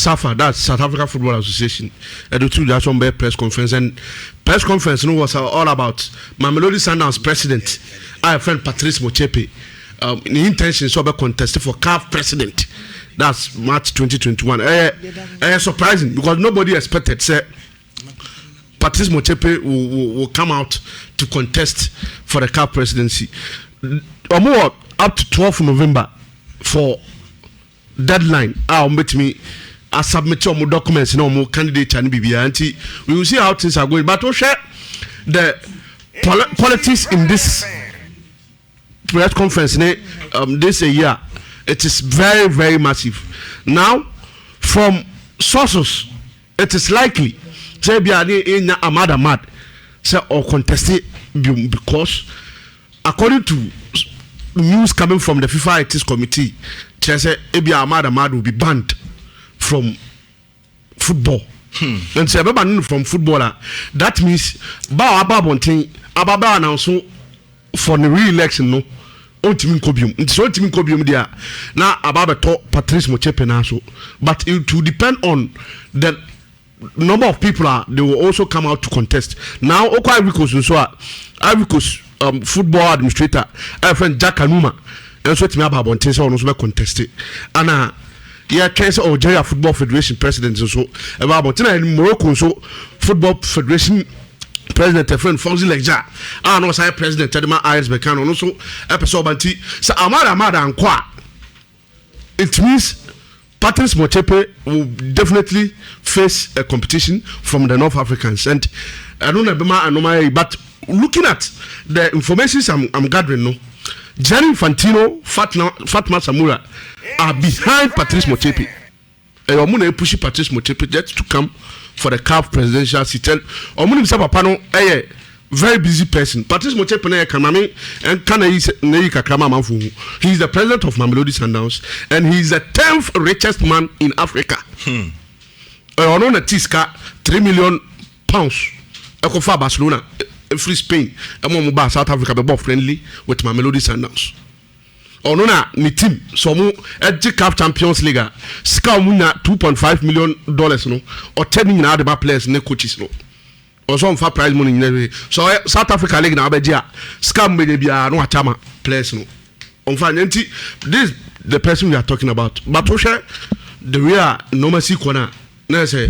SAFA, that's South Africa Football Association, the two that's on their press conference, and press conference was all about Mamelodi Sundowns president, our friend Patrice Motsepe, the intention to be contested for CAF president. That's March 2021. Surprising because nobody expected say Patrice Motsepe will come out to contest for the CAF presidency. Up to 12th November for deadline. I'll make me. I submit your documents, more candidates and BBI. We will see how things are going. But we'll share the politics in this press conference this year. It is very, very massive. Now, from sources, it is likely say be a Ahmad say or contested because according to news coming from the FIFA Ethics Committee, say Ahmad will be banned from football. And say from footballer, that means Ababa announced for the re-election no ultimate cobium. It's ultimate cobium there. Now about Patrice Motsepe now, but it will depend on the number of people they will also come out to contest. Now Ivory Coast football administrator, our friend Jack Anuma, and so it's me about Bonte so no contested. And yeah, case of Algeria Football Federation president so about Bonte in Morocco so football federation president, a friend Fonzi Legja, and also president Tedema Ayers Bekano, also episode Banti. So Amada and Kwa. It means Patrice Motsepe will definitely face a competition from the North Africans. And I don't know, but looking at the information I'm gathering, no, Gianni Infantino, Fatma Samura are behind Patrice Motsepe. I'm going to push Patrice Motsepe just to come for the CAF presidential seat. I'm going to say, Papa, a very busy person. Patrice Motsepe he is the president of Mamelodi Sundowns and he is the 10th richest man in Africa. On a Tiska, £3 million. Ekofa Barcelona, free Spain, and South Africa, be more friendly with Mamelodi Sundowns. Onona ni team so mu CAF Champions League ska mu na $2.5 million no or 10 na the players ne coaches no or some for prize money so South Africa League na abedia ska mu de bia no achama players no on fanti this the person we are talking about but we share the real normal see corner na say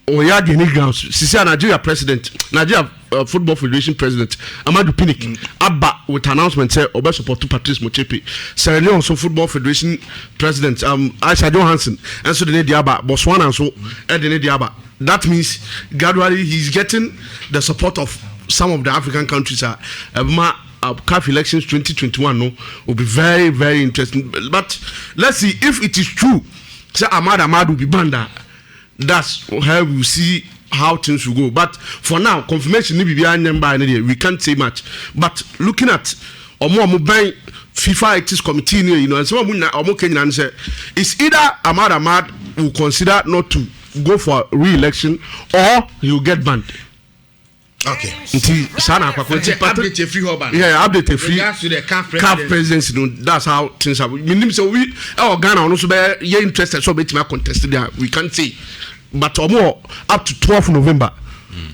Oya Guinea grounds. Sisi Nigeria president, Nigeria Football Federation president, Amadou Pinnick, Abba with announcement say Oba support to Patrice Motsepe. Sierra Leone so Football Federation president, Aisha Johansson, and so the Diaba, Botswana and so the Diaba. That means gradually he's getting the support of some of the African countries. CAF elections 2021 no will be very, very interesting. But let's see if it is true. Say Ahmad will be banned. That's how we see how things will go. But for now, confirmation we can't say much. But looking at FIFA Ethics Committee, you know, and some Kenyan say it's either Ahmad will consider not to go for re-election or he will get banned. Okay. Update a free CAF presidency. You know, that's how things are. So we Ghana also be interested. So we contest there. We can't say, but more up to 12th November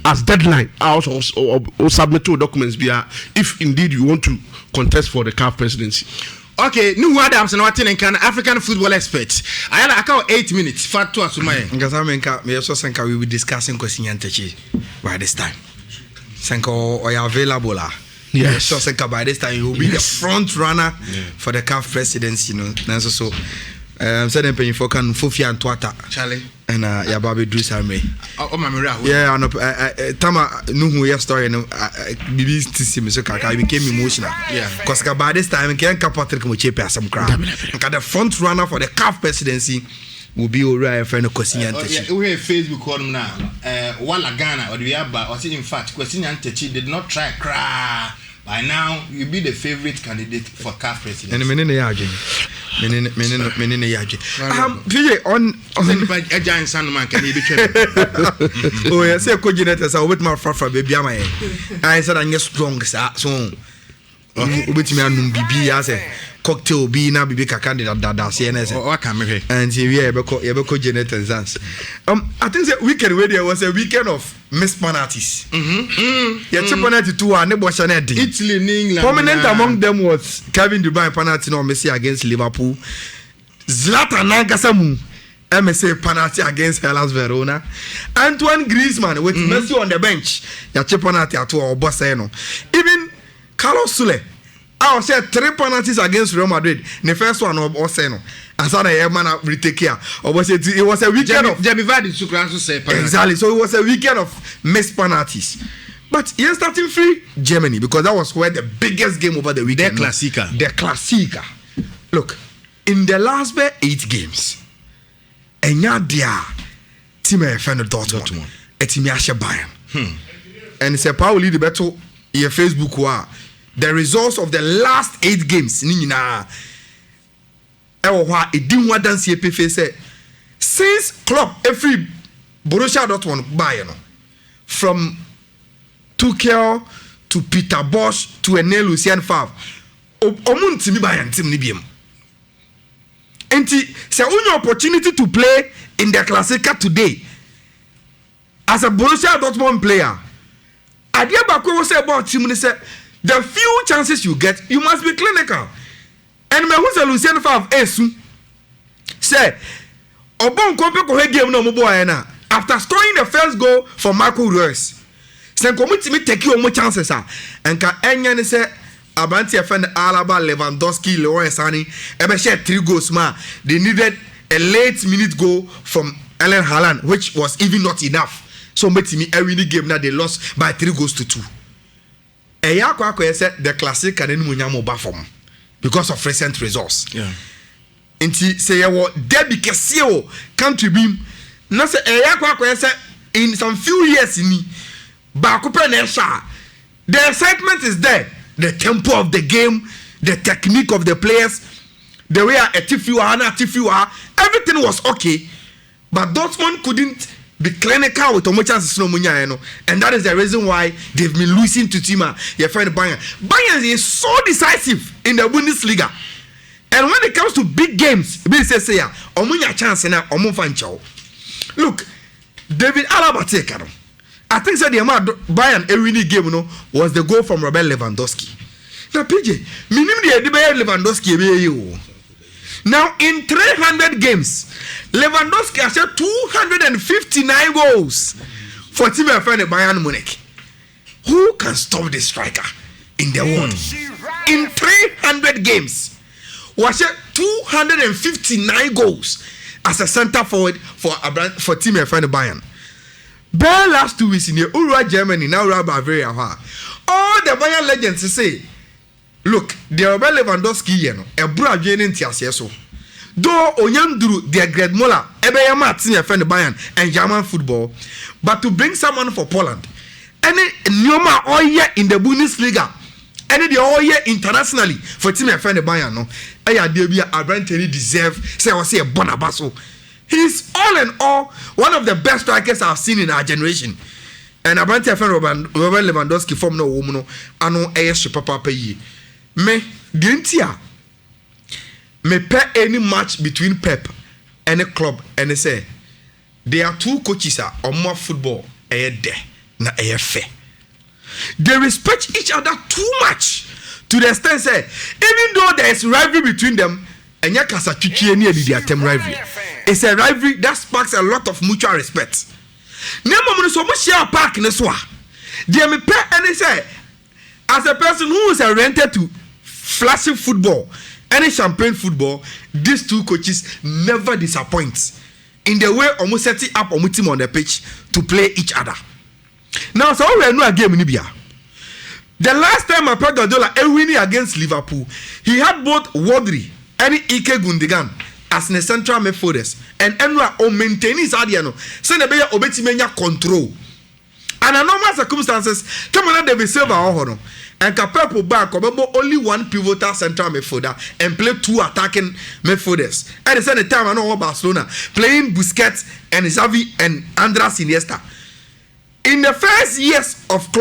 as deadline. I also submit two documents. If indeed you want to contest for the CAF presidency. Okay, new Adams and what in African football experts. I count 8 minutes. Fat to us, we will be discussing Kosinyantechi by this time. Senko or available. Yes, so Senka by this time you will be the front runner for the CAF presidency, you know. So said them paying for can Fufia and Twata. Charlie. And Yababi do some oh Mamira. Yeah, Tama Nuhu your story and Bibi so I became emotional. Yeah. Because by this time Ken Patrick Motsepe some crowd. The front runner for the CAF presidency will be alright friend of Kosinyantechi. We have Facebook column now. Wala Ghana or the Yaba or in fact Kosinyantechi did not try cry. By now you be the favorite candidate for CAF presidency. And menene yaje. Menene yaje. PJ on a giant son man can be trained. Oh yeah, say coordinator say with my frafra baby am I said I get strong so. Obetimi anum bibi ya say cocktail be na bibi kaka da CNS. Oh, can me. And here yebeko Janet and Zans. I think the weekend where there was a weekend of missed penalties. Yeah, penalty 2 and nebo Shanedi. Italy in England. Prominent among them was Kevin De Bruyne penalty no Messi against Liverpool. Zlatan Nankasamu MSA penalty against Hellas Verona. Antoine Griezmann with Messi on the bench. Yeah, penalty at all Bosseno. Even Carlos Sule. I was said 3 penalties against Real Madrid. The first one was Oseno. As I man retake care. Or was it was a weekend of Jamie Vardy to also say exactly. So it was a weekend of missed penalties. But you're starting free Germany because that was where the biggest game over the weekend. The Classica. The Classica. Look, in the last 8 games, Enya dia team defend Dortmund. Team Ashe Bayern. And it's a power lead the battle in Facebook wa. The results of the last 8 games ni nyina e din wadanse epefe say since club every Borussia Dortmund Bayern from Tuchel to Peter Bosz to Enel Lucien Favre omuntimi Bayern team ni biem enti say only opportunity to play in the Classica today as a Borussia Dortmund player adia bako wo say about team ni say the few chances you get, you must be clinical. And me who say Lucien Favre esu say obon kompe ko he game no mo boy na after scoring the first goal for Marco Reus. Say committee me take you more chances ah. Enka enya ni say Abanti defend Alaba, Lewandowski, Leroy Sané ebe share 3 goals ma. They needed a late minute goal from Erling Haaland which was even not enough. So me every game now they lost by 3 goals to 2. Eya kwa said the classic can munyamo bafom because of recent results. Yeah. Inti say yawo Debbie Kesio country beam. Na say eya kwa said in some few years ni ba coupe na sha. The excitement is there. The tempo of the game, the technique of the players, the way everything was okay. But Dortmund couldn't be clinical with how chances no munya no, and that is the reason why they've been losing to Tima. Your friend Bayern. Bayern is so decisive in the Bundesliga, and when it comes to big games, we say ya omunya chance na omufancho. Look, David Alaba take it. I think that the amount Bayern a winning game no was the goal from Robert Lewandowski. Now PJ, minimum the Bayern Lewandowski be you. Now in 300 games, Lewandowski has had 259 goals for team friend Bayern Munich. Who can stop this striker in the world? In 300 games, was 259 goals as a center forward for team friend Bayern. Bare last 2 weeks in the Ura Germany, now Bavaria. All the Bayern legends say, look, the Robert Lewandowski, a bra joining Tiaseso. Though Onyanduru, the Greg Mola, Ebeyama, senior friend Bayern and German football, but to bring someone for Poland, any Nyoma all year in the Bundesliga, any the all year internationally for team friend Bayern, no, I debut Abranteni deserve, say, I was say a Bonabaso. He's all in all one of the best strikers I've seen in our generation. And Abrante friend Robert Lewandowski from no woman, no, I know AS Papa Pay. Me, Gintia. Me pay any match between Pep and a club and they say there are 2 coaches on more football na fair. They respect each other too much to the extent say even though there is rivalry between them and yakasa chuchi any their term rivalry. It's a rivalry that sparks a lot of mutual respect. Nemo so much share park in so. They me pay and say as a person who is rented to flashy football, any champagne football, these 2 coaches never disappoint in the way almost setting up a team on the pitch to play each other. Now, so we know a game in Libya. The last time I played Guardiola winning against Liverpool, he had both Wadri and Ike Gundogan as the central midfielders, and Enra o maintain his adiano. Send a better obetimenya control. And in normal circumstances, come on, David Silva or and Capepo back only 1 pivotal central midfielder and play 2 attacking midfielders. At the same time, I know Barcelona playing Busquets and Xavi and Andres Iniesta. In the first years of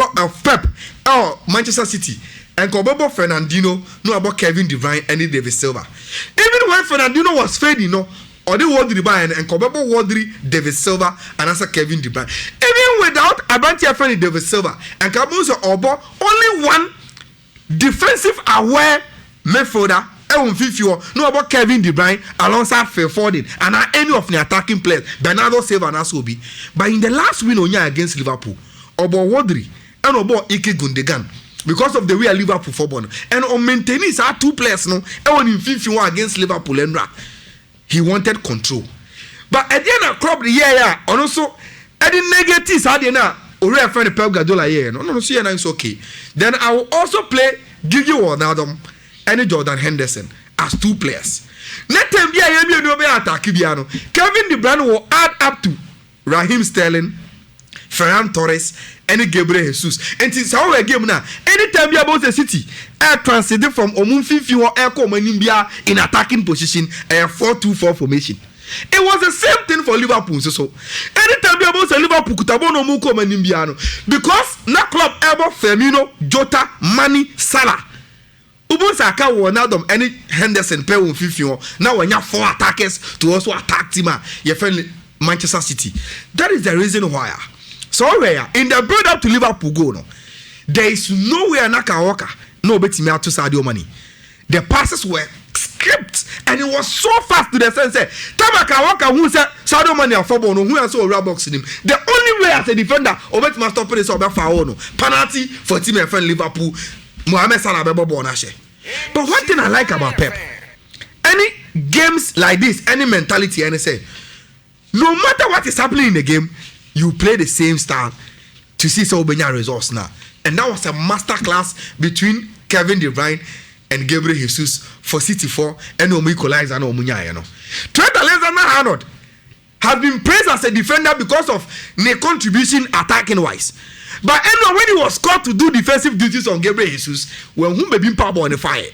Pep or Manchester City, and Kobobo Fernandinho, no about Kevin De Bruyne and David Silva. Even when Fernandinho was fading, no, or they Wardry Bayern and Kobobo Wardry, David Silva, and answer Kevin De Bruyne. Even without Abantia friendly David Silva and Kabuzo Obo, only one defensive aware midfielder. No about Kevin De Bruyne alongside Phil Foden and any of the attacking players Bernardo Silva and Asobi. But in the last win on against Liverpool, Obo Wardry and Obo Ike Gundogan, because of the way Liverpool football and on maintaining our two players no and in 51 against Liverpool and he wanted control. But at the end of club the year and also at the negatives had na already friend Pep Guardiola here no see it's okay. Then I will also play Gigi Wijnaldum and Jordan Henderson as two players. Let them be attack Kevin De Bruyne will add up to Raheem Sterling, Ferran Torres, and Gabriel Jesus. And since our game now, anytime you about the city, air transited from Omunfifi or air Comanibia in attacking position, a 4-2-4 formation. It was the same thing for Liverpool. So anytime you about the Liverpool, Kutabono Muko Manimbiano, because na club ever Firmino, Jota, Mane, Salah. Ubunsa Wijnaldum any Henderson pay on 50. Now when you have 4 attackers to also attack team, your friend Manchester City. That is the reason why. So in the build up to Liverpool goal, no, there is nowhere Naka no bet me out to Sadio Mane. The passes were script and it was so fast to the sense that Tamaka Waka who said Sadio Mane a football no who has so rubber box in him. The only way as a defender over to stop it over foul no penalty for team and friend Liverpool. Mohamed Salah bebo bonashe. But one thing I like about Pep, any games like this, any mentality, and I say, no matter what is happening in the game, you play the same style to see so many results now. And that was a master class between Kevin De Bruyne and Gabriel Jesus for City 4 and Omo equalizer and Omunya, you know. Trent Alexander-Arnold has been praised as a defender because of their contribution attacking wise. But anyway, when he was called to do defensive duties on Gabriel Jesus, when whom be power on the fire.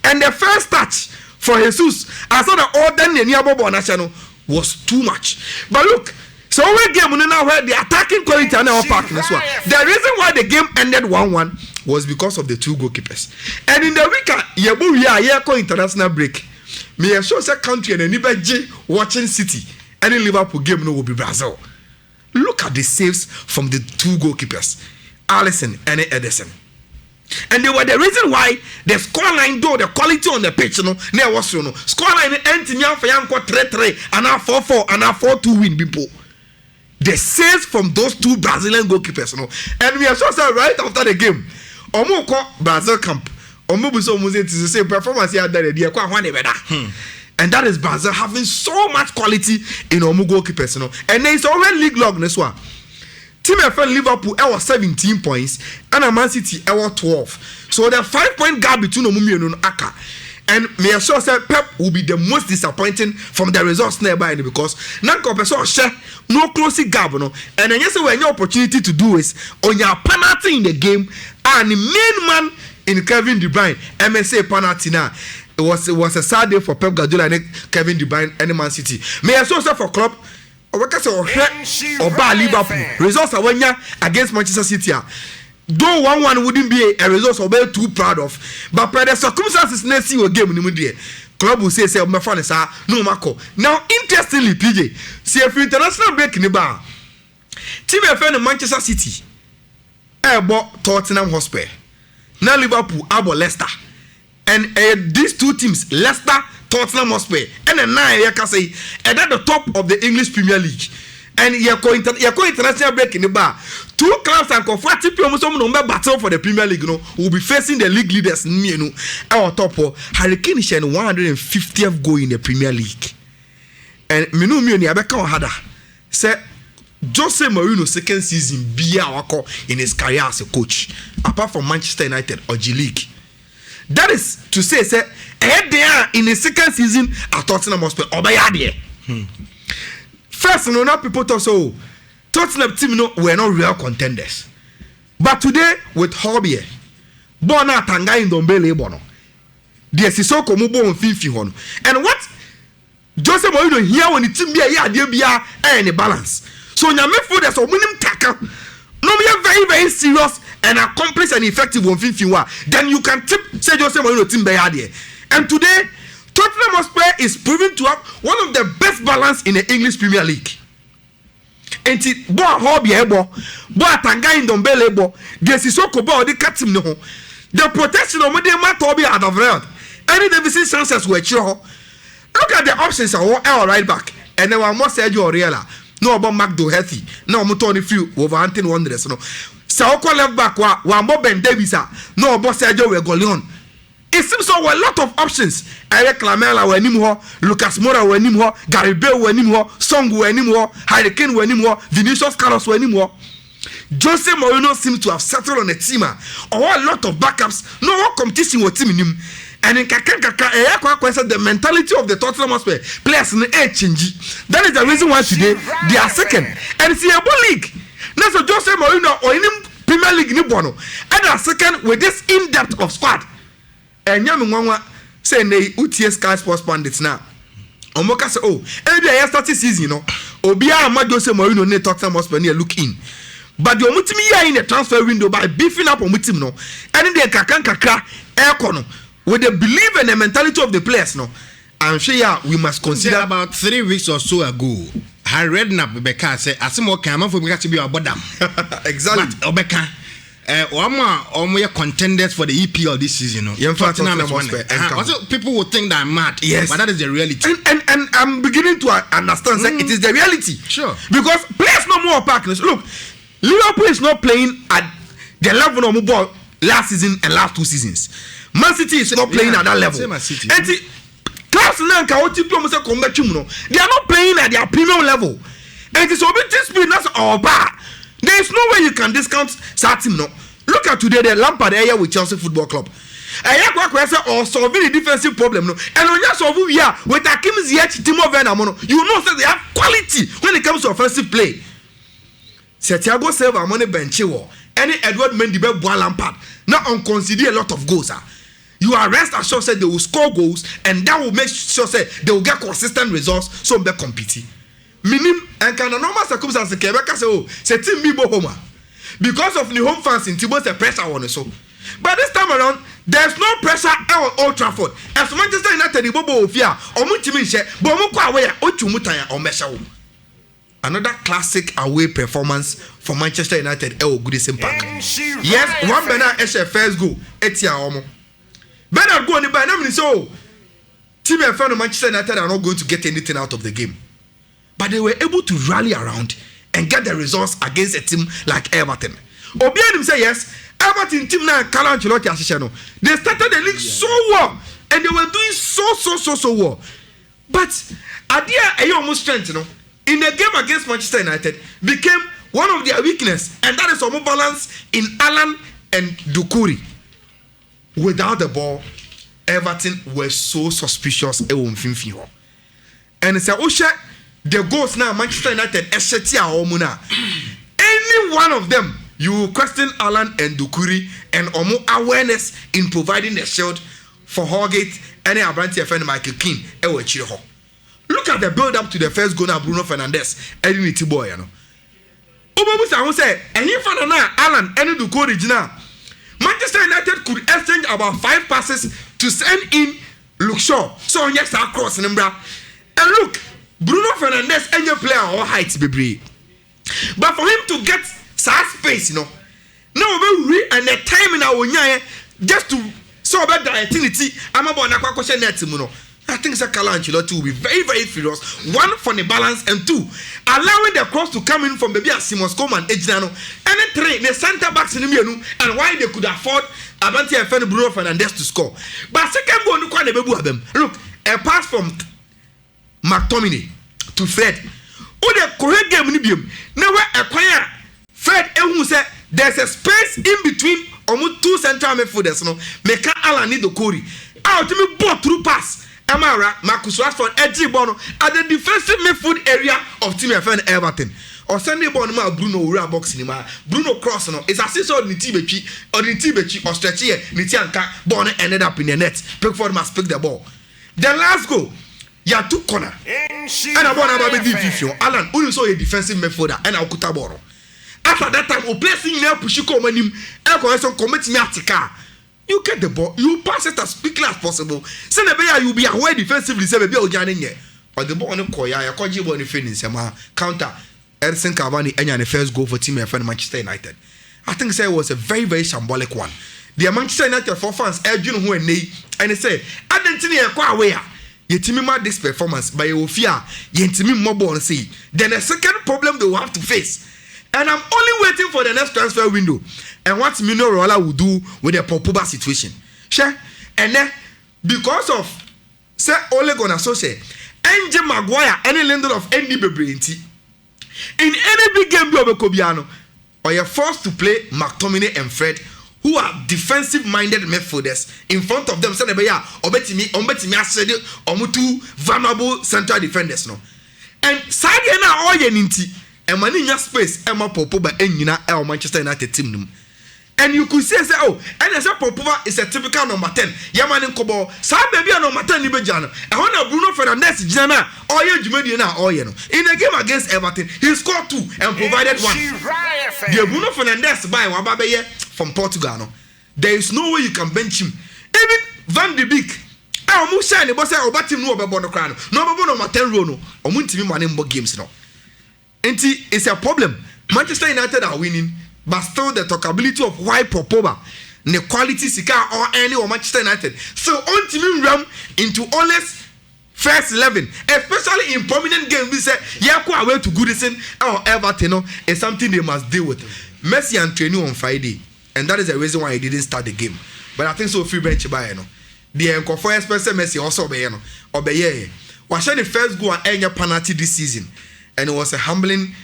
And the first touch for Jesus, I saw the order in the national was too much. But look, so we game now where the attacking quality and our park this one. The reason why the game ended 1-1 was because of the 2 goalkeepers. And in the week, we are international break. Me I show say country and anybody watching City. Any Liverpool game no will be Brazil. Look at the saves from the 2 goalkeepers, Alisson and Ederson. And they were the reason why the scoreline, though the quality on the pitch, no, there was no scoreline. Antinya Fayanko 3-3 and now 4-4 and now 4-2 win people. The saves from those 2 Brazilian goalkeepers, no, and we are sure say right after the game, Omoko Brazil camp, Omobuso Muse to say performance here that they are and that is Brazil having so much quality in Omo goalkeepers, you know. And there is already league log this one. Team FN Liverpool was 17 points and Man City was 12. So the 5-point gap between Omo and Aka. And me sure say Pep will be the most disappointing from the results nearby because Nanko person share no closing gap, no. And then yes, when your opportunity to do is on your penalty in the game and the main man in Kevin De Bruyne, MSA penalty now. It was a sad day for Pep Guardiola and Kevin De Bruyne and Man City. May I so say for club or Liverpool results are when against Manchester City. Though 1-1 wouldn't be a result we're too proud of, but per the circumstances next see a game in the club will say my fan is no Marco. Now interestingly, PJ, see if international break in the bar. Team FN in Manchester City, bought Tottenham Hotspur. Now Liverpool bought Leicester. And these 2 teams, Leicester, Tottenham Hotspur, and then now you can say, and at the top of the English Premier League. And you're going international break in the bar. 2 clubs and comfortable people battle for the Premier League, you know, will be facing the league leaders, you know, our top for Hurricane is 150th goal in the Premier League. And Minu Abeka Hada said Jose Mourinho's second season be our call in his career as a coach, apart from Manchester United or G League. That is to say, they are in the second season at Tottenham Hotspur. First, you know, now people talk so Tottenham team, you know, were not real contenders. But today, with Hobie, Bona Tanga in Dombele Bono, the Sissoko Mubo and Fifi Hono. And what Jose Mourinho here when the team be a balance. So, your midfielders are winning tackle. No, we are very, very serious and accomplish an effective one thing, then you can tip say Jose Mourinho team by idea. And today, Tottenham Hotspur is proven to have one of the best balance in the English Premier League. And it bo hobby ebo, bo atanga in dombele ebo, the Sissoko bo the katim no. The protection of Modema Toby out of red. Any Davidson chances were sure. Look at the options are all right back. And then one more Sergio Auriela. No about Mark Doherty. No more Tony Few over Anthony Wanderers. No. Saoko left back one more Ben Davis. No about Sergio Regolion. It seems so a lot of options. Eric Lamela were anymore, Lucas Moura were anymore, Gary Bale were anymore, Song were anymore, Hurricane were anymore, Vinicius Carlos were anymore. Jose Mourinho seems to have settled on a team or a lot of backups. No one competition with team in him. And in the mentality of the Tottenham Hotspur players in the change. That is the reason why today they are second. And it's a league. Now so Jose Mourinho or in Premier League ni bono. And they are second with this in-depth of squad. And Yamingwa say they UTS Sky Sports Pundits now. Omoka say every year starting season, you know. Obia ama Jose Mourinho ne Tottenham Hotspur near look in. But the omutimi here in the transfer window by beefing up omutim no. And in the kakra aircon with the belief and the mentality of the players no. I'm sure we must consider about 3 weeks or so ago. I read Beka say asimo kama for Beka to be abodam. Exactly. But Obeka Omo contenders for the EPL this season, no. Also, people would think that I'm mad. Yes, but that is the reality. And I'm beginning to understand that it is the reality. Sure. Because players no more partners. Look, Liverpool is not playing at the level of ball last season and last 2 seasons. Man City is not playing at that level. And they are not playing at their premium level. And it's obvious speed that's our bar. There is no way you can discount Satim no. Look at today the Lampard area with Chelsea Football Club. Or solving the defensive problem no. And on your solve here with Hakim Ziyech, Timo Werner mono, you know that they have quality when it comes to offensive play. Thiago Silva money bench any Edward Mendy be Lampard. Now on consider a lot of goals. You are rest assured that they will score goals and that will make sure that they will get consistent results so they compete. Minim and can normal circumstances Quebec say team be home because of the home fans in Tibo's pressure on so. But this time around there's no pressure on Old Trafford. As Manchester United the bobo of fear or Mutimisha, but away or Tumutaya or Meshaw. Another classic away performance for Manchester United El Goodison Impact. Yes, one Bernard Eshe first goal, Etia Omo. Bernard go on the by now so team and fan of Manchester United are not going to get anything out of the game. But they were able to rally around and get the results against a team like Everton. Obianim say yes, Everton team now Carlo Ancelotti Asishano. They started the league so well and they were doing so well. But at the end, almost strength, you know, in the game against Manchester United became one of their weakness, and that is almost balance in Alan and Doucouré. Without the ball, Everton were so suspicious. And it's a the goals now Manchester United any one of them you will question Alan and Doucouré and Omo awareness in providing the shield for Holgate and Abranti friend Michael Keane. Look at the build up to the first goal now Bruno Fernandes and Unity boy, you know. Obabusa say and if Alan and Doucouré Manchester United could exchange about 5 passes to send in Luke Shaw. So yes, across number. And look, Bruno Fernandes and your player all heights be. But for him to get such space, you know, now we and the time in our just to so about the activity. I'm about to question that I think Carlo Ancelotti will be very, very furious. 1 for the balance and 2 allowing the cross to come in from maybe a Simon Coleman, Ejnano, and 3 the centre backs in the middle and why they could afford Abranti and Bruno Fernandes to score. But second goal, look, a pass from McTominay to Fred. Oh, the correct game now acquire Fred who said there's a space in between almost 2 central midfielders. No, make Alan need the Corey out to me ball through pass. Amara, Marcus Rashford, Edgy Bono at the defensive midfield area of Team FN Everton. Or Sunday Bono Bruno Ura box in Bruno Cross no. It's as if the Tibechi or the Tibechi or Stretchy Nitianka Bono ended up in the net. Pickford must pick the ball. The last goal, ya took corner. And I want to be Alan, who saw a defensive midfielder and I'll cut a ball. After that time, placing in push you come him, commit me atika. You get the ball, you pass it as quickly as possible. Send a bear, you be aware defensively, say baby Ojanin. Or the ball on the Koya, Koji Bonnie finish, counter Edson Cavani and the first goal for team FN Manchester United. I think it was a very, very symbolic one. The Manchester United for fans, June who and they say, I didn't see a quite aware. Yetimi this performance by your fear, Yetimi mobile and see. Then a second problem they will have to face. And I'm only waiting for the next transfer window. And what Mino Rolla will do with the Popuba situation. Sure. And then because of say Ole Gunnar Solskjaer, Angel Maguire, any lender of any Bebrenti. In any big game of Kobiano, or you're forced to play McTominay and Fred, who are defensive-minded midfielders in front of them. Say obetimi asede omutu vulnerable central defenders no. And side na all ye ninti. And money in space, Emma Popoba and Manchester United team. And you could say, oh, and as a Popoba is a typical number 10. Yaman and Kobo, Sam baby number 10 Libejano. And when Bruno Fernandes, Jana, or you Jumediana, or you know. In a game against Everton, he scored 2 and provided 1. The Bruno Fernandes by Wababe from Portugal. No? There is no way you can bench him. Even Van de Beek. I almost said, the boss, I'll bat him no about the crown. No, number 10 Rono. Or Munti money more games now. And it's a problem. Manchester United are winning, but still the talkability of why Popoba, the quality Sika or any or Manchester United. So on team ram into honest first 11, especially in prominent games. We say Yako away to Goodison or Everton is something they must deal with. Messi and training on Friday, and that is the reason why he didn't start the game. But I think so free bench by the Encofor Spencer Messi also be obey. Was the first goal and any penalty this season. And it was a humbling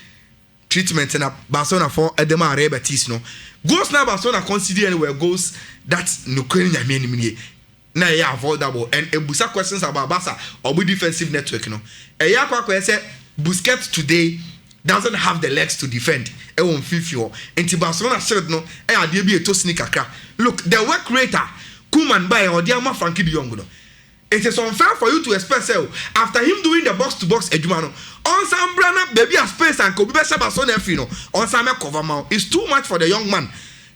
treatment in a Barcelona for Edema Rebetis. No goals now Barcelona consider anywhere goals that no Ukraine Yamini. Now you avoidable and a busa questions about Barca or defensive network. No, a Yakwa said Busquets today doesn't have the legs to defend. It won't feel and Barcelona said no, I did be a to sneak a crack. Look, the work rater, Kuman by or Diama Frankie de Jong. It is unfair for you to expect after him doing the box to box Ejumano on some brana baby a space and Kobe Sabason Fino on some cover mount. It's too much for the young man.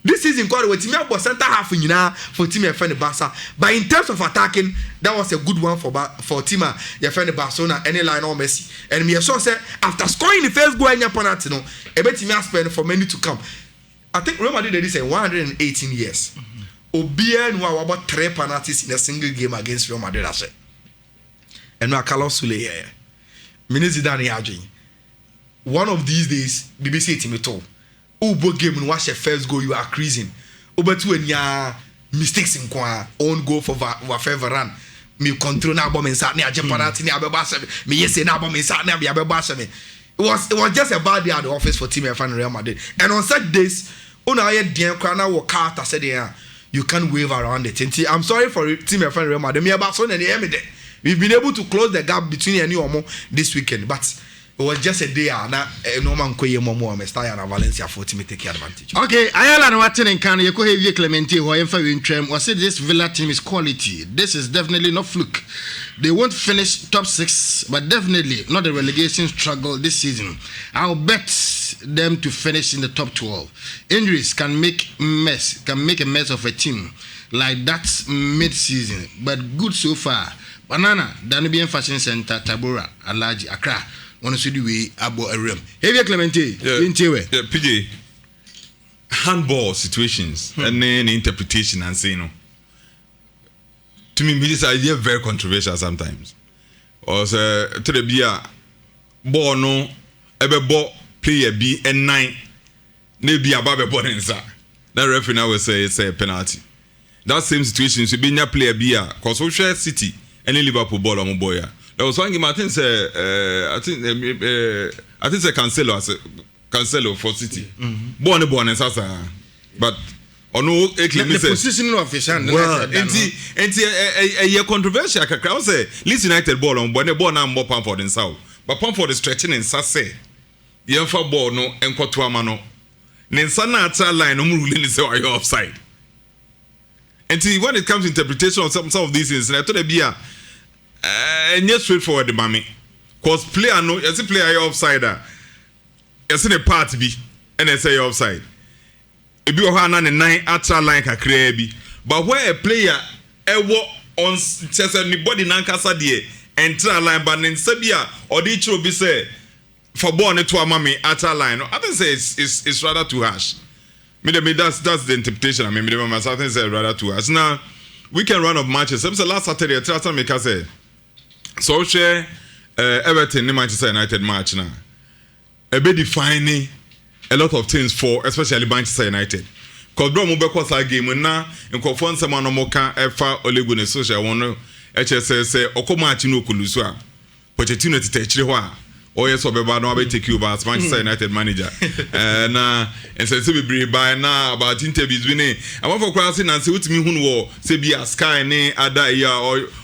This is in quite with Timia was center half in for Team Yefene Barca. But in terms of attacking, that was a good one for Tima Yefene Barcelona, any line or Messi. And me so say after scoring the first goal in your penalty, a bit Timia spend for many to come. I think Real Madrid did this in 118 years. Obia no about 3 penalties in a single game against Real Madrid. And no Carlos Sule here. Minizidane Yaji. One of these days, BBC team told. Ubo game and watch your first goal, you are cruising. Uber two and ya mistakes in qua own goal for whatever run. Me control na bomb inside near Japanati near Babasa. Me yes, na bomb inside near Babasa. It was just a bad day at the office for Team FN Real Madrid. And on such days, Una Dian Krana will cut I said yeah. You can't wave around it. And I'm sorry for Team FN Real Madrid. Me about son and the we've been able to close the gap between any or more this weekend, but it was just a day. Now, no man could hear more Mestaya and Valencia for to take advantage. Okay, Ireland watching in Canada, you could have Clemente who are in Trem or say this Villa team is quality. This is definitely not fluke. They won't finish top 6, but definitely not the relegation struggle this season. I'll bet them to finish in the top 12. Injuries can make a mess of a team like that mid-season, but good so far. Banana, Danubian Fashion Center, Tabora, Alaji, Accra. Want to see the way about a room. Heavy Clemente, PJ, handball situations and then interpretation and saying, no. To me, this idea very controversial sometimes. Or say, to the beer, ball no, ever ball, player B and 9, maybe above a ball inside. That referee now will say it's a penalty. That same situation should be near player B, because we share City. Any Liverpool ball on boy. There was one game I think say Cancelo for City. Born and Sasa, but on no the positioning of his hand. Well, a controversial. I say Leeds United ball on boy. The ball now more Pamford in South, but Pamford is stretching in Sase. The Enfa ball no enquatuama no. Nensana ata line no ruling is why you're offside. And see, when it comes to interpretation of some of these things, I told the beer, just straightforward the mommy. Cause player no, as a player offside, as in a part B, and say offside. If you have a 9 outer line kakra bi, but where a player on says anybody nankasa die enter line but in Sabia or the true be say for born to a mommy outer line. I think say it's rather too harsh. Me that's the interpretation. I mean, I think it's rather too harsh. Now weekend run of matches. Since the last Saturday, I tell me say so share Everton in Manchester United match now. A bit defining a lot of things for especially Manchester United. Because bro, mobile course game na in confront someone no moka efa olegune social one HSS okomachi no kulusu a Pochettino titechire ho a oye so beba no take you as Manchester United manager. Na ense be bring by na about interviews we ne am for class na say utimi hu no say be Sky ne ada ya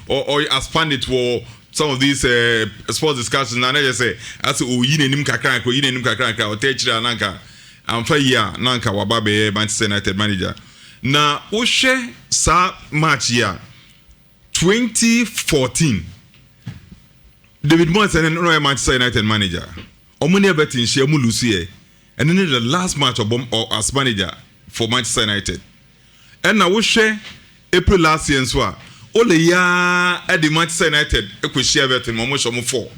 or expand it wo some of these sports discussions na just say as oyi nenim kakra o techire ananka amfa ya nanka wababe Manchester United manager na ohwe sa match ya 2014 David Moyes and no Manchester United manager omuni Everton share mu lose here and then the last match of or as manager for Manchester United and na ohwe April last year so ole ya at the Manchester United ekweshi Everton mo so mo 4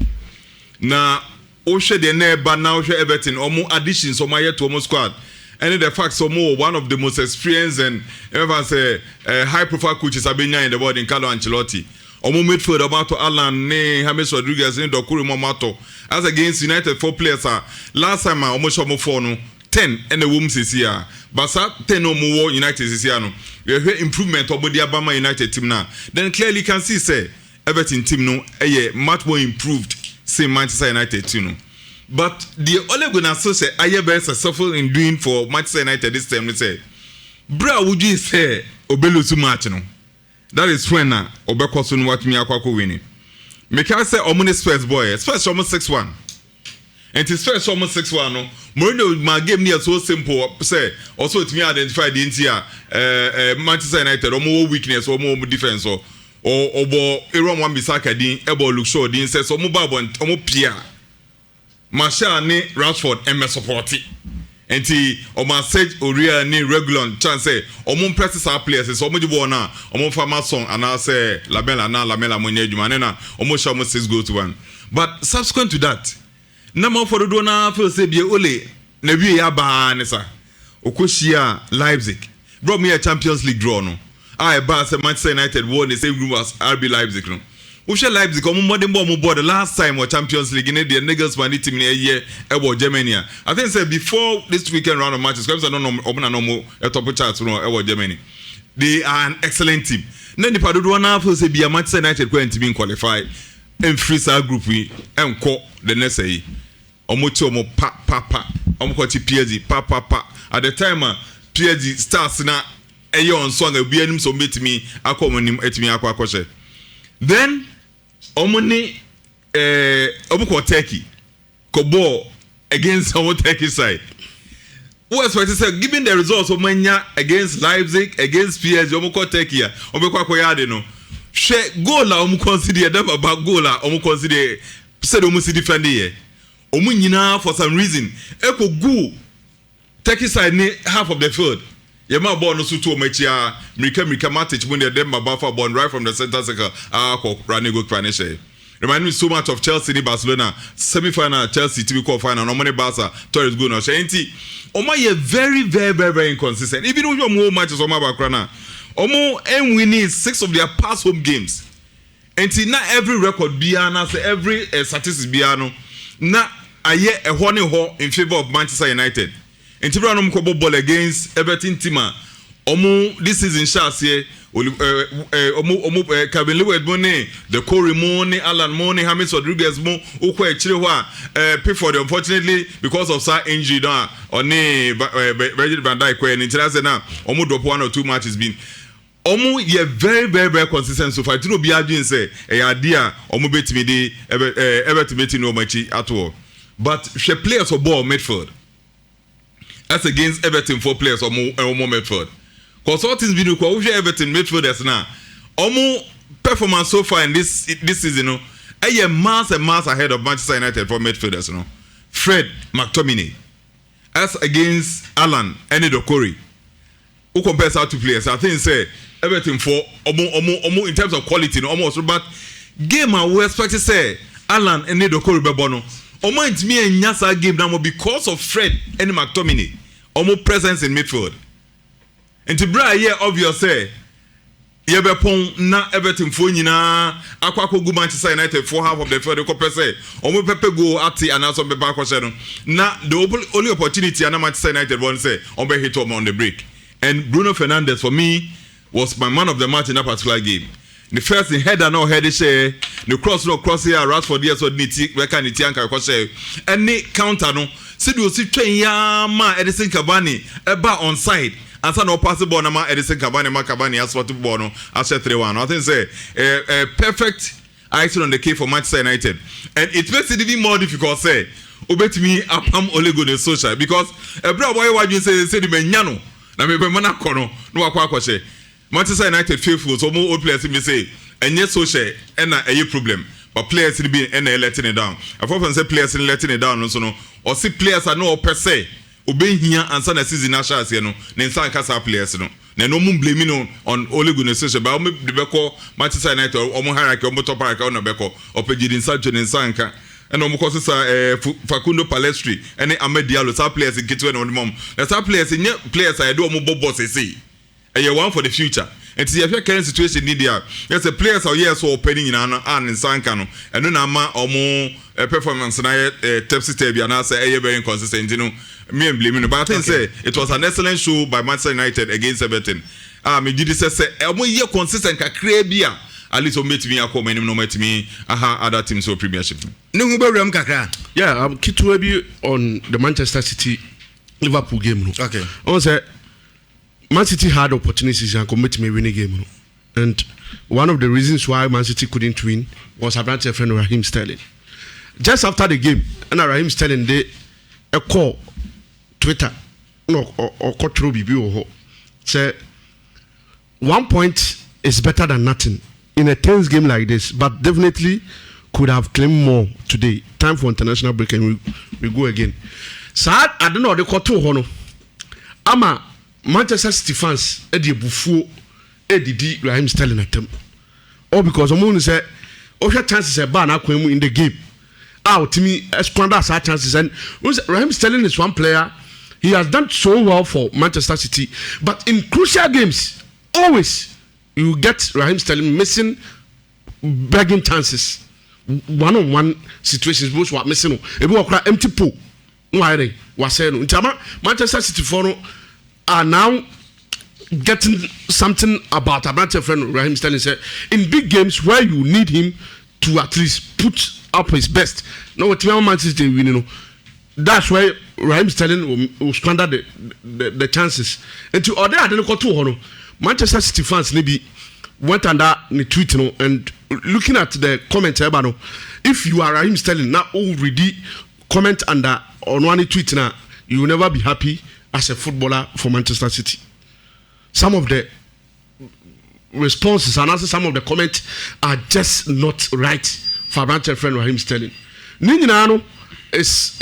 na ohwe de na eba na ohwe Everton omo additions omo yet to omo squad and the fact so more one of the most experienced and ever say high profile coaches abenya in the world in Carlo Ancelotti omo midfield about to Alan ne James Rodriguez in Dokuru Momato as against United 4 players last time omo show mo 4 no 10 and the women this year but 10 omo United this year no we hear improvement omo the Abama United team now then clearly can see say Everton team no much more improved say Manchester United too no. But the Ole Gunnar Solskjaer are very successful in doing for Manchester United this time. They say, bro, would you say Obelu too much no? That is when Obekosun what me akwako winning. Make I say Omuni Spurs boy, Spurs almost 6-1. And it's Spurs almost 6-1 no. Mourinho my game near so simple say also it me identify the entire Manchester United omo weakness omo defense or obo Aaron Wan-Bissaka din ebo look show din say so omo babon omo pia Marshall ne Rashford and me support it. And Oma said Oria ne regular chance say omo press our players so omo jibo na omo farmer song and I say Lamela monye juma na omo show almost 6 goals to 1. But subsequent to that, number for the donor feel say be ole na wie ya ba ne sa. Okoshia Leipzig. Brought me a Champions League draw no. I Barca Manchester United won the same group as RB Leipzig no. Ushe Leipzig omo modern bomb board the last time or Champions League in the Nagelsmann team in a year about Germany. I think say before this weekend round of matches, because I don't know open a normal top charts about Germany. They are an excellent team. Then the Padu one half say be a Manchester United going to be qualified and free side group we and call the next say omo pa omo ko ti PSG pa at the time PSG stars na eyo on song e bi anim so metimi akomonim etimi akwa. Then Omoni Obuko Turkey Kobo against our Turkey side. Who expected say given the results of Manya against Leipzig against PSG Obuko Turkey Obekwa Koyade no she goal la omu consider them about goal la omu consider said omu si defend here omu nyina for some reason eko go Turkey side ne half of the field. Yema ball no suit to mechia Mrika Matic when they dem bafa ball right from the center circle running go Pranishe. Remind me so much of Chelsea in Barcelona semi-final Chelsea to be called final no money Barca Torres go no Shenti Oma ye very inconsistent even though you more matches on my background Omo and winning 6 of their past home games until not every record biana say every statistics biano na aye a honey ho in favor of Manchester United. And Tibranom Kobo ball against Everton Tima. Omo this season shots here. Omo Kevin Lewis Money, the Corey Money, Alan Money, James Rodriguez Mo, Ukwe Chilewa, Pifford, unfortunately, because of side injury now, on Virgil van Dijk, and international Omo drop 1 or 2 matches been. Omo ye very consistent so far. To no be arguing say a idea Omo bet me the Everton betting no much at all. But she players for ball midfield. As against Everton 4 players or more midfield. Because all things video kwa uje Everton midfielders now. Omo performance so far in this season no. Aye miles and miles ahead of Manchester United for midfielders no. Fred McTominay. as against Alan and Dokori, who compares our two players, I think say everything for omo in terms of quality, no almost but game I we expect to say Alan and Dokori Bebono. Omo it me and Nyasa game now because of Fred and McTominay, omo presence in midfield. And to bra here obvious say Yebepon na everything for nyina akwako go Manchester United for half of the field ko pese omo pepe go ati and also be back no na the only opportunity and Manchester United won say on be hit on the break. And Bruno Fernandes for me was my man of the match in that particular game. The first in header no head share the cross here Rashford there so niti we can niti anka ko share any counter no see do si twen ya ma Edison Cavani eba on side and so no possible na ma Edison Cavani as what ball no as 3-1. I think say a perfect icing on the cake for Manchester United, and it makes it even more difficult say obetimi apam olego the social because bra boy wa say the menyano na me be mana kono no akwa say Manchester United faithful so more old players me say enye social and na a problem but players be and letting it down. I often say players letting it down so no or see players are no per se obey here and sana season national here no na nsan kasa players no na no mum blame no on Ole Gunnar Solskjaer but me de beko Manchester United omo hierarchy omo top hierarchy on beko opejidi nsancho nsanka and omo ko sisa Facundo Palestri and Ahmed Diallo sa players get when on mom na sa players nye players I do omo bobo say e one for the future. And see if your current situation need there. Yes, the players are here so opening in an sanka no. And no na ma omo performance na tepsi tebi and say very inconsistent, you know. Me and blame no. But I think say it was an excellent show by Manchester United against Everton. Me did say omo here consistent ka bia. At least o met me akọ me no met me other teams so premiership. No hu bewram kakra. Yeah, kitu bi on the Manchester City Liverpool game no. Okay. On say Man City had opportunities and commit me winning game. And one of the reasons why Man City couldn't win was a branch friend Raheem Sterling. Just after the game, and Raheem Sterling they a call Twitter or call through BB or say 1 point is better than nothing in a tense game like this, but definitely could have claimed more today. Time for international break and we go again. So I don't know the call to Hono. Ama Manchester City fans edi bufuo edidi Raheem Sterling atem all because omo say ohwe chances e ba na kwemu in the game ultimi squander such chances and Raheem Sterling is one player he has done so well for Manchester City but in crucial games always you get Raheem Sterling missing begging chances one-on-one situations both what missing e be okra empty pool no ayre wa say no ntama Manchester City for no are now getting something about a branch friend Raheem Sterling said in big games where you need him to at least put up his best. Now what Manchester City winning, that's why Raheem Sterling will squander the chances. And to other I don't go to Manchester City fans maybe went under the tweet and looking at the comments about if you are Raheem Sterling now already comment under on one tweet now you will never be happy as a footballer for Manchester City. Some of the responses and also some of the comments are just not right for Manchester friend Raheem Sterling. Ninjinano is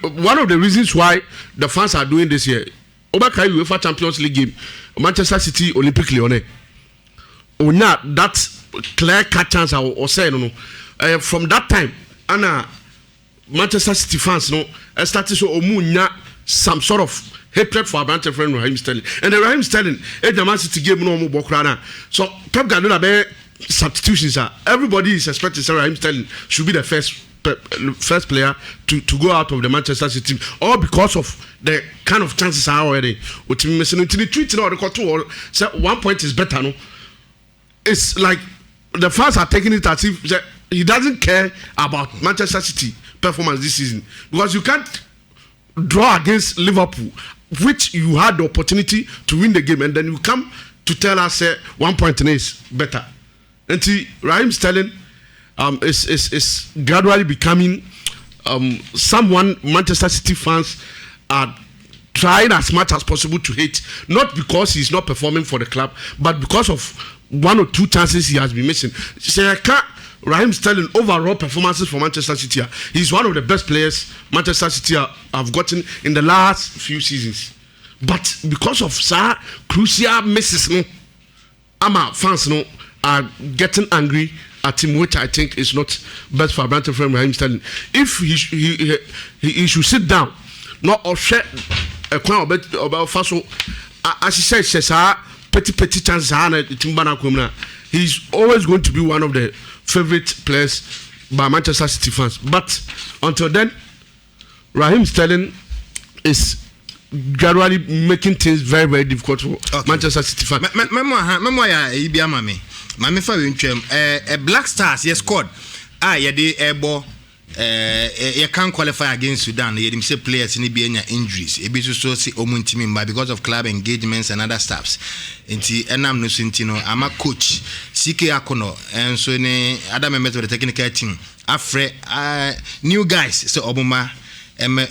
one of the reasons why the fans are doing this here. Obakai UEFA Champions League game, Manchester City Olympic Lyonnais. Onya that clear cut chance or say no. From that time, Anna Manchester City fans started so omunya some sort of hatred for Abrante friend Raheem Sterling. And the Raheem Sterling, Man City game no more bokrana. So Pep Guardiola be substitutions are everybody is expecting Raheem Sterling should be the first player to go out of the Manchester City team, all because of the kind of chances are already. With me missing to the tweet now the control say 1 point is better no. It's like the fans are taking it as if he doesn't care about Manchester City performance this season because you can't draw against Liverpool, which you had the opportunity to win the game, and then you come to tell us 1 point is better. And see, Raheem Sterling is gradually becoming someone Manchester City fans are trying as much as possible to hate, not because he's not performing for the club, but because of 1 or 2 chances he has been missing. Raheem Sterling overall performances for Manchester City, he's one of the best players Manchester City have gotten in the last few seasons. But because of crucial misses, fans are getting angry at him, which I think is not best for Brentford friend Raheem Sterling. If he should sit down, not or share a crown about Faso, as he says, petty chances, he's always going to be one of the favorite players by Manchester City fans. But until then, Raheem Sterling is gradually making things very, very difficult for Manchester City fans. Mami fa wintwem Black Stars yes scored ye dey airbo you can't qualify against Sudan. You say players ni be enya injuries e bi so si omuntimi mba because of club engagements and other stuffs. Enti enam no sintino ama coach CK Akono enso ni other members of the technical team afre new guys so obuma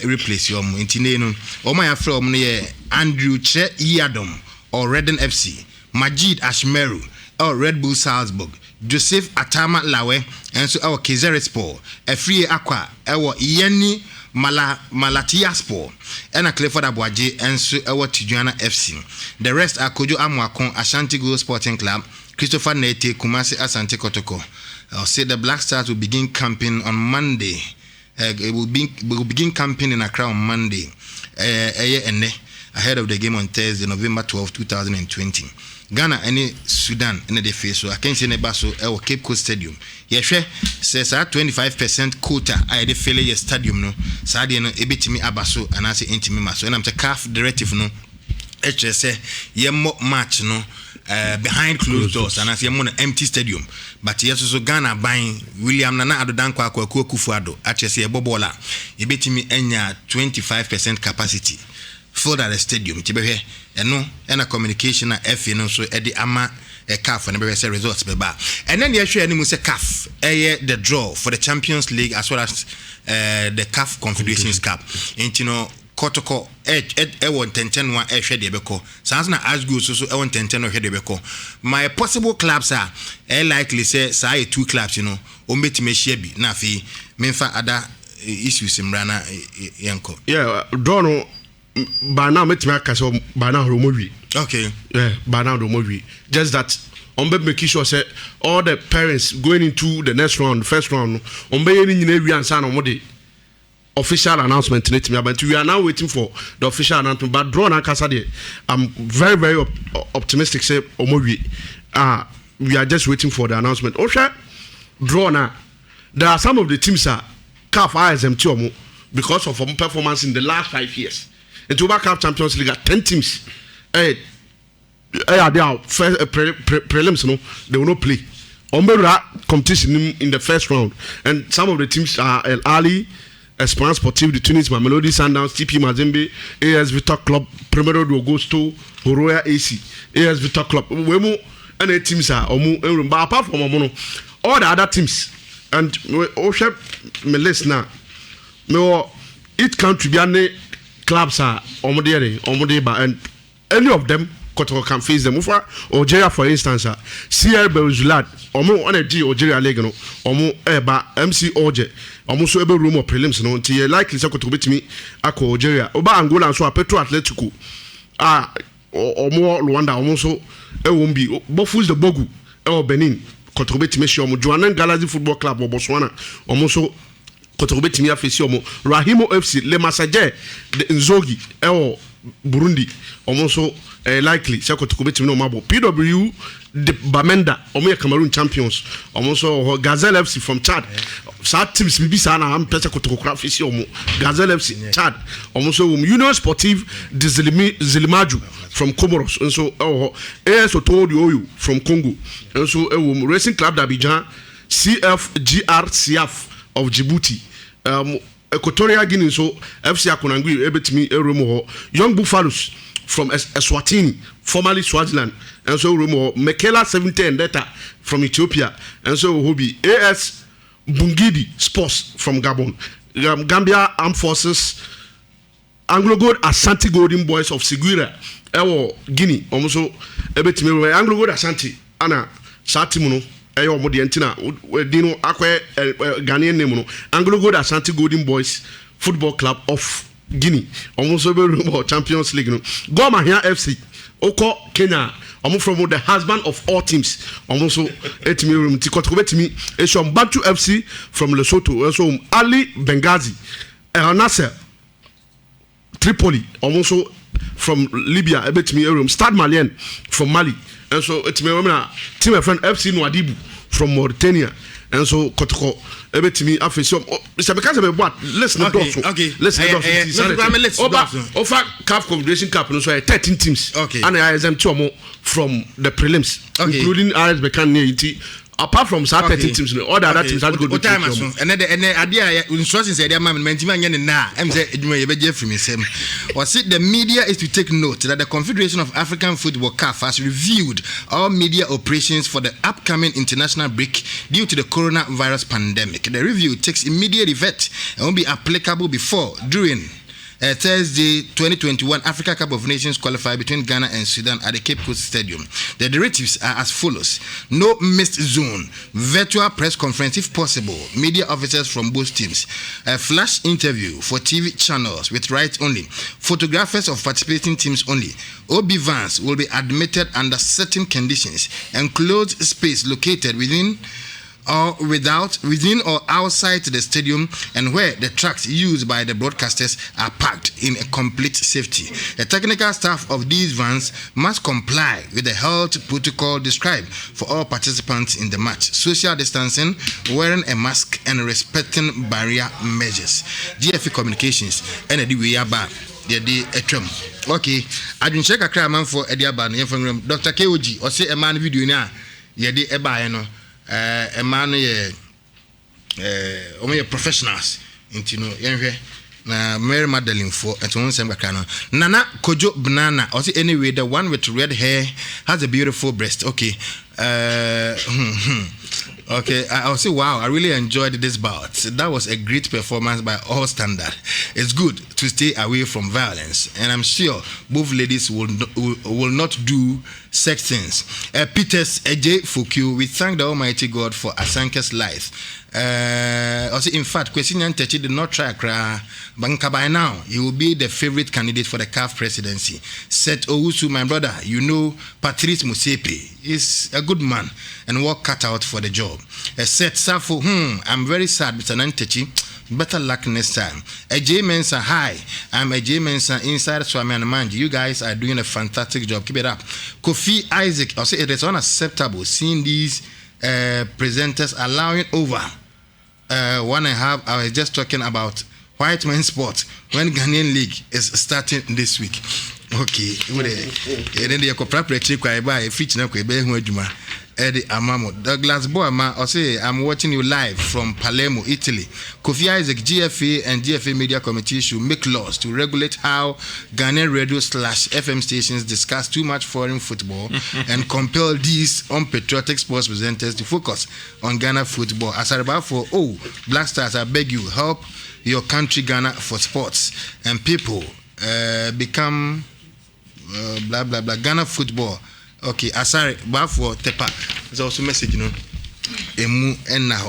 replace you enti ne no oma afre omo ye Andrew Che Iadom or Redden FC, Majid Ashmeru or Red Bull Salzburg, Joseph Atama Lawe, and so our Kizerespor, a free aqua, our Yeni Malatia Sport, and a Clifford Abuaji, and so our Tijuana FC. The rest are Kojo Amwakon, Ashanti Gold Sporting Club, Christopher Nete, Kumasi Asante Kotoko. I'll say the Black Stars will begin camping on Monday. It will begin camping in Accra on Monday, ahead of the game on Thursday, November 12, 2020. Ghana any Sudan in the face so I can't say nebaso Cape Coast Stadium. Yehwe says 25% quota I dey fail your stadium no. Sadia no ebetimi abaso and I say intimi maso. And I'm the CAF directive no. Say yemo match no behind closed doors and I say yemo empty stadium. But yes so Ghana buying William Nana Adodan kwa Kufuado. Actually say bobola. Ebetimi enya 25% capacity. Filled at the stadium, Tibehe, and no, and a communication at F, so at the Ama, a calf, and a results, beba. And then the issue anymore say calf, the draw for the Champions League as well as the CAF Confederations Cup. And you know, Kotoko, won 10-1 share the beko. Sounds not as good, so I want 10-10 share the beko. My possible clubs are likely say 2 clubs, you know, Ombeti Meshebi, Nafi, Menfa other issues in Rana Yanko. Yeah, Dono. By now, by now, okay. Yeah, by now, just that. Making sure say all the parents going into the next round, first round, the official announcement. But we are now waiting for the official announcement. But draw na kasade, I'm very, very optimistic. Say we are just waiting for the announcement. Okay, draw na. There are some of the teams that CAF ISM because of performance in the last 5 years. In Toba Cup Champions League, 10 teams. They are first prelims, no, they will not play. Ombera competition in the first round, and some of the teams are El Ali, Esperance Sportive, the Tunis, Mamelodi Sundowns, TP Mazembe, AS Vita Club, Primero de Agosto, Horoya AC, AS Vita Club. Wemo and the teams are but apart from all the other teams, and Osha me list now. Each country be clubs are Omodeba, and any of them can face them. Algeria, for instance, CR Beuzulad, Omo Energy, Algeria Legano, Omo Eba, MC Oje, Omo so ebe room of prelims, no, until likely so to beat me, Ako Algeria, Oba Angola, so a Petro Atletico, Omo Rwanda, Omo so, Ewumbi, Bofus the Bogu, Benin, Kotobeti Meshi, Omo Joanan Galaxy Football Club, or Botswana, Omo so. Kotobeti mi afesi omo Rahimo FC Le Masaje de Nzogi Burundi omo so likely se kotobeti mi no mabo PW de Bamenda omo Cameroon champions omo so Gazelle FC from Chad sa teams bibi sa na am pese kotokokra afesi omo Gazelle FC Chad omo so Union Sportive de Zilimaju from Comoros and so AS Otodio from Congo and so Racing Club d'Abidjan CFGRCF of Djibouti, Equatorial Guinea, so FC Akonangui, Ebetimi, Eromo, Young Buffaloes from Eswatini, formerly Swaziland, and so Romo, Mekela 70 and Data from Ethiopia, and so Hobi, AS Bungidi Sports from Gabon, Gambia Armed Forces, Anglo Gold Ashanti Golden Boys of Seguira, Guinea, almost Ebetimi, Anglo Gold Ashanti, Anna Satimuno. ɛyɛ ɔmo deɛ ntina di no akɔyɛ Ghanaian name no Anglo Gold Ashanti Golden Boys Football Club of Guinea ɔmo nso bɛ Champions League no Gor Mahia FC oko Kenya ɔmo from the husband of all teams ɔmo nso etimi room ti kɔtɔkɔ betimi esu Bantu FC from Lesotho also Ali Benghazi El Nasser Tripoli ɔmo nso from Libya ebetimi room Stade Malien from Mali and so etimi room na team my friend FC Nouadhibou from Mauritania and so kɔtɔkɔ ebetimi afeso Mr. Bekasa be what listen to over CAF Confederation Cup no so 13 teams and ISM 2 more from the prelims including RS Bekan Neti apart from 13 teams all the other teams had go to time and then idea instructions say man na em say eduma ye beje free me sem or say the media is to take note that the Confederation of African Football CAF has reviewed all media operations for the upcoming international break due to the coronavirus pandemic. The review takes immediate effect and will be applicable before, during Thursday 2021 Africa Cup of Nations qualifier between Ghana and Sudan at the Cape Coast Stadium. The directives are as follows: no missed zone, virtual press conference if possible, media officers from both teams, a flash interview for TV channels with rights only, photographers of participating teams only. OB vans will be admitted under certain conditions, and closed space located within or outside the stadium and where the tracks used by the broadcasters are parked in a complete safety. The technical staff of these vans must comply with the health protocol described for all participants in the match: social distancing, wearing a mask, and respecting barrier measures. GFA Communications and the way back. Okay, I didn't check a crime for Ediaban from Dr. KOG or say a man video now. Yedi Ebaino. A man only professionals into no na Mary Madeline for and so on. Nana Kojo Banana or anyway the one with red hair has a beautiful breast. Okay. Okay, I'll say wow, I really enjoyed this bout. That was a great performance by all standard. It's good to stay away from violence, and I'm sure both ladies will not do sex things. Peters J. Fukyu, we thank the Almighty God for Asanke's life. Also, in fact, Kwesinya Ntechi did not try cry, but by now he will be the favorite candidate for the CAF presidency. Seth Owusu, my brother, you know Patrice Motsepe is a good man and work cut out for the job. Seth Safo, I'm very sad, Mr. Ntechi. Better luck next time. J Mensa, hi. I'm J Mensa inside Swami and Manji. You guys are doing a fantastic job. Keep it up. Kofi Isaac, I'll say it is unacceptable seeing these presenters allowing over 1.5 hours. I was just talking about white men sport when Ghanaian League is starting this week. Okay, then they are preparatory by feature Eddie Amamo. Douglas Boama, I say I'm watching you live from Palermo, Italy. Kofi Isaac, GFA and GFA Media Committee should make laws to regulate how Ghanaian radio/FM stations discuss too much foreign football and compel these unpatriotic sports presenters to focus on Ghana football. As I about for Black Stars, I beg you, help your country Ghana for sports and people become blah blah blah Ghana football. Okay, asari ba for tepa. There's also message, you know. Emu and now.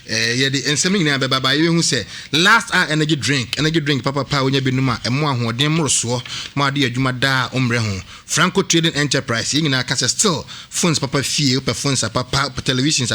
Yedi ensemi nyina beba ba yehu say last hour energy drink papa onya benuma emu ahoden moroso ma ade adwuma da omre ho Franco Trading Enterprise nyina kasa still phones papa fie phones papa televisions